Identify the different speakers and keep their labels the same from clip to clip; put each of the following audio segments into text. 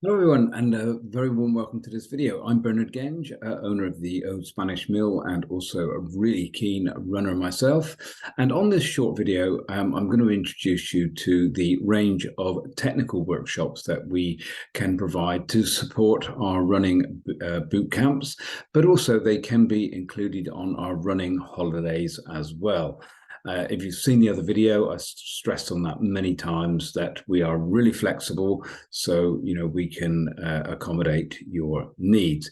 Speaker 1: Hello everyone, and a very warm welcome to this video. I'm Bernard Genge, owner of the Old Spanish Mill and also a really keen runner myself. And on this short video, I'm going to introduce you to the range of technical workshops that we can provide to support our running boot camps, but also they can be included on our running holidays as well. If you've seen the other video, I stressed on that many times that we are really flexible, so we can accommodate your needs.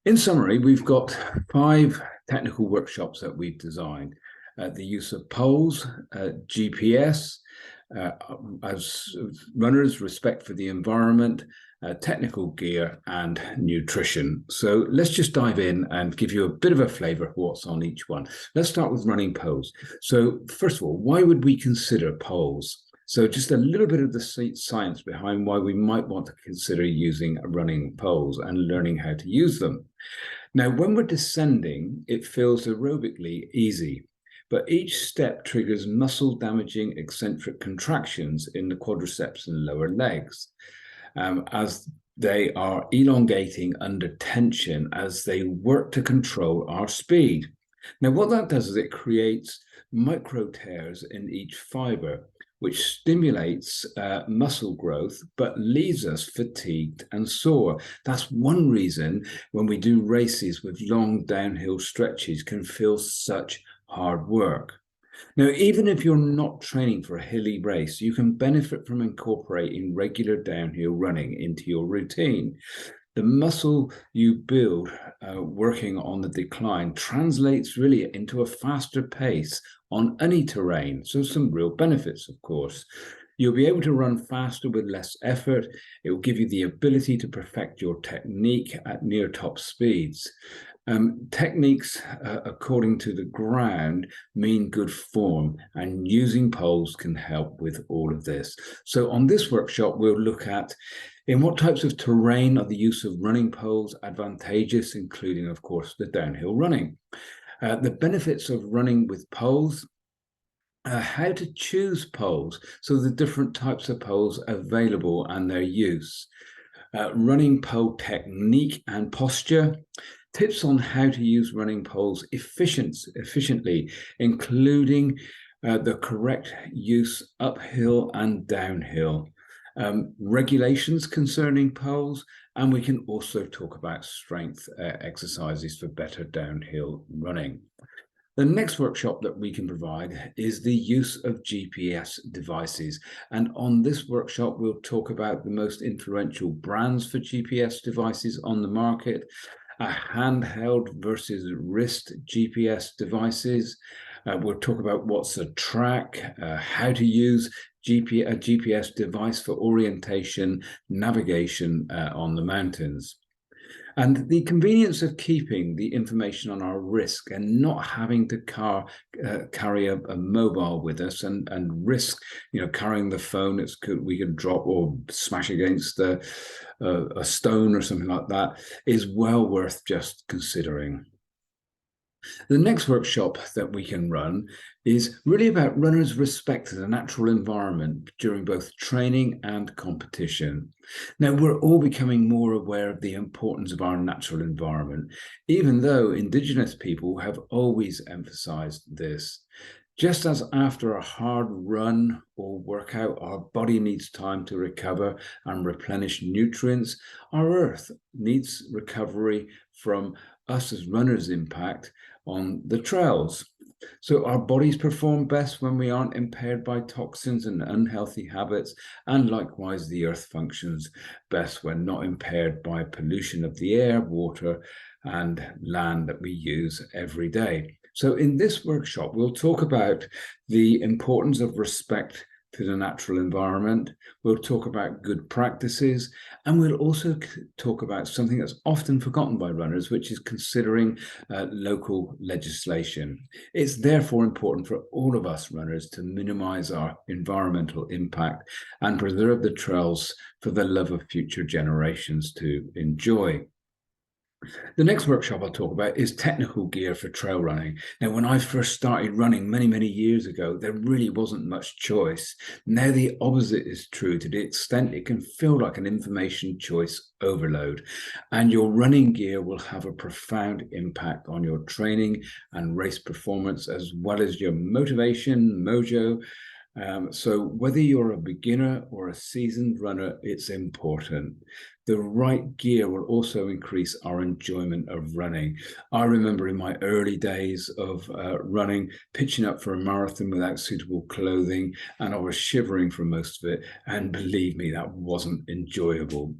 Speaker 1: In summary, we've got 5 technical workshops that we've designed. The use of poles, GPS, as runners, respect for the environment, technical gear, and nutrition. So let's just dive in and give you a bit of a flavor of what's on each one. Let's start with running poles. So first of all, why would we consider poles? So just a little bit of the science behind why we might want to consider using running poles and learning how to use them. Now, when we're descending, it feels aerobically easy, but each step triggers muscle-damaging eccentric contractions in the quadriceps and lower legs, as they are elongating under tension as they work to control our speed. Now, what that does is it creates micro tears in each fiber, which stimulates muscle growth, but leaves us fatigued and sore. That's one reason when we do races with long downhill stretches can feel such hard work. Now, even if you're not training for a hilly race, you can benefit from incorporating regular downhill running into your routine. The muscle you build working on the decline translates really into a faster pace on any terrain. So some real benefits, of course. You'll be able to run faster with less effort. It will give you the ability to perfect your technique at near top speeds. Techniques, according to the ground, mean good form, and using poles can help with all of this. So on this workshop, we'll look at in what types of terrain are the use of running poles advantageous, including, of course, the downhill running. The benefits of running with poles, how to choose poles, so the different types of poles available and their use, running pole technique and posture, tips on how to use running poles efficiently, including the correct use uphill and downhill, regulations concerning poles, and we can also talk about strength exercises for better downhill running. The next workshop that we can provide is the use of GPS devices. And on this workshop, we'll talk about the most influential brands for GPS devices on the market, handheld versus wrist GPS devices. We'll talk about what's a track, how to use a GPS device for orientation, navigation on the mountains. And the convenience of keeping the information on our wrist and not having to carry a mobile with us and risk, carrying the phone. We could drop or smash against a stone or something like that is well worth just considering. The next workshop that we can run is really about runners' respect for the natural environment during both training and competition. Now, we're all becoming more aware of the importance of our natural environment, even though Indigenous people have always emphasized this. Just as after a hard run or workout, our body needs time to recover and replenish nutrients, our earth needs recovery from us as runners' impact on the trails. So our bodies perform best when we aren't impaired by toxins and unhealthy habits, and likewise the earth functions best when not impaired by pollution of the air, water, and land that we use every day. So in this workshop, we'll talk about the importance of respect to the natural environment. We'll talk about good practices, and we'll also talk about something that's often forgotten by runners, which is considering local legislation. It's therefore important for all of us runners to minimize our environmental impact and preserve the trails for the love of future generations to enjoy. The next workshop I'll talk about is technical gear for trail running. Now, when I first started running many, many years ago, there really wasn't much choice. Now, the opposite is true to the extent it can feel like an information choice overload. And your running gear will have a profound impact on your training and race performance, as well as your motivation, mojo. So whether you're a beginner or a seasoned runner, it's important. The right gear will also increase our enjoyment of running. I remember in my early days of running, pitching up for a marathon without suitable clothing, and I was shivering for most of it. And believe me, that wasn't enjoyable.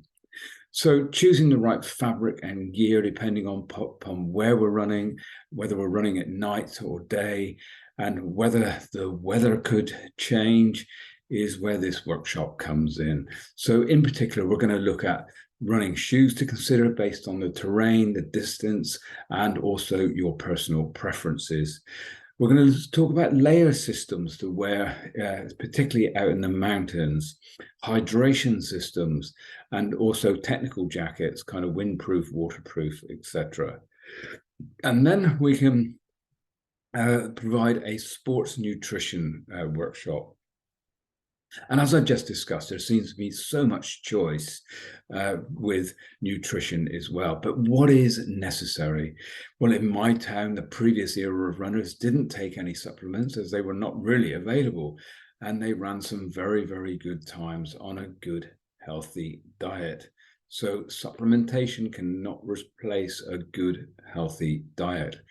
Speaker 1: So choosing the right fabric and gear, depending upon where we're running, whether we're running at night or day, and whether the weather could change, is where this workshop comes in. So in particular, we're going to look at running shoes to consider based on the terrain, the distance, and also your personal preferences. We're going to talk about layer systems to wear, particularly out in the mountains, hydration systems, and also technical jackets, kind of windproof, waterproof, etc. And then we can provide a sports nutrition workshop. And as I've just discussed, there seems to be so much choice with nutrition as well. But what is necessary? Well, in my town, the previous era of runners didn't take any supplements as they were not really available. And they ran some very, very good times on a good, healthy diet. So supplementation cannot replace a good, healthy diet.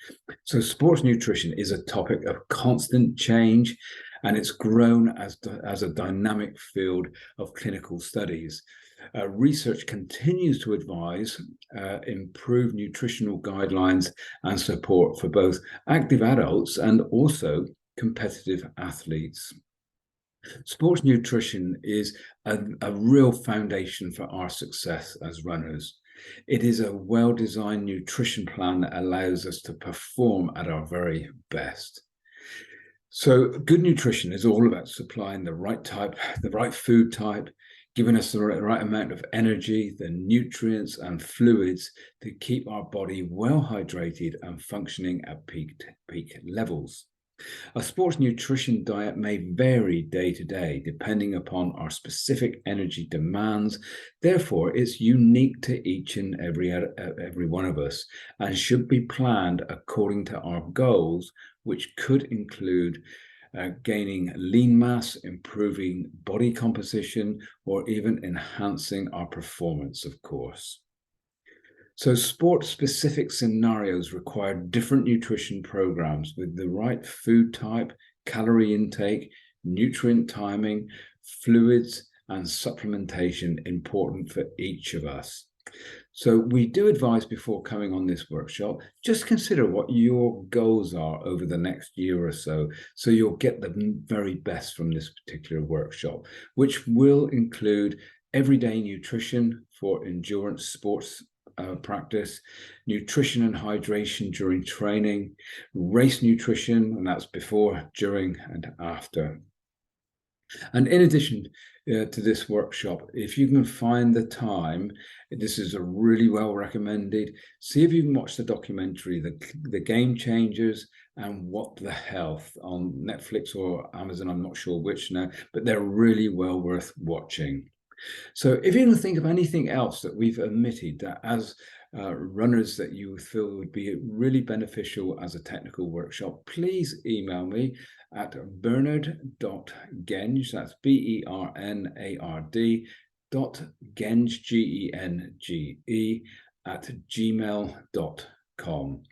Speaker 1: So sports nutrition is a topic of constant change, and it's grown as a dynamic field of clinical studies. Research continues to advise improved nutritional guidelines and support for both active adults and also competitive athletes. Sports nutrition is a real foundation for our success as runners. It is a well-designed nutrition plan that allows us to perform at our very best. So good nutrition is all about supplying the right type, the right food type, giving us the right amount of energy, the nutrients and fluids to keep our body well hydrated and functioning at peak levels. A sports nutrition diet may vary day to day depending upon our specific energy demands. Therefore, it's unique to each and every one of us and should be planned according to our goals, which could include gaining lean mass, improving body composition, or even enhancing our performance, of course. So sport-specific scenarios require different nutrition programs with the right food type, calorie intake, nutrient timing, fluids, and supplementation important for each of us. So we do advise before coming on this workshop, just consider what your goals are over the next year or so you'll get the very best from this particular workshop, which will include everyday nutrition for endurance sports practice, nutrition and hydration during training, race nutrition, and that's before, during, and after. And in addition to this workshop, if you can find the time, this is a really well recommended. See if you can watch the documentary, The Game Changers and What the Health on Netflix or Amazon, I'm not sure which now, but they're really well worth watching. So if you can think of anything else that we've omitted that as runners that you feel would be really beneficial as a technical workshop, please email me at bernard.genge, that's BERNARD, .genge, GENGE, at gmail.com.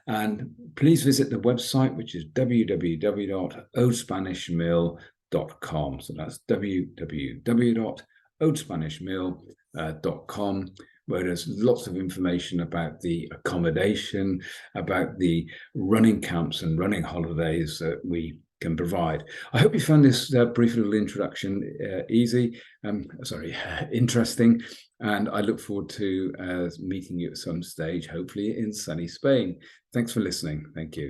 Speaker 1: And please visit the website, which is www.odespanishmill.com. So that's www.odespanishmill.com, where there's lots of information about the accommodation, about the running camps and running holidays that we can provide. I hope you found this brief little introduction interesting, and I look forward to meeting you at some stage, hopefully in sunny Spain. Thanks for listening. Thank you.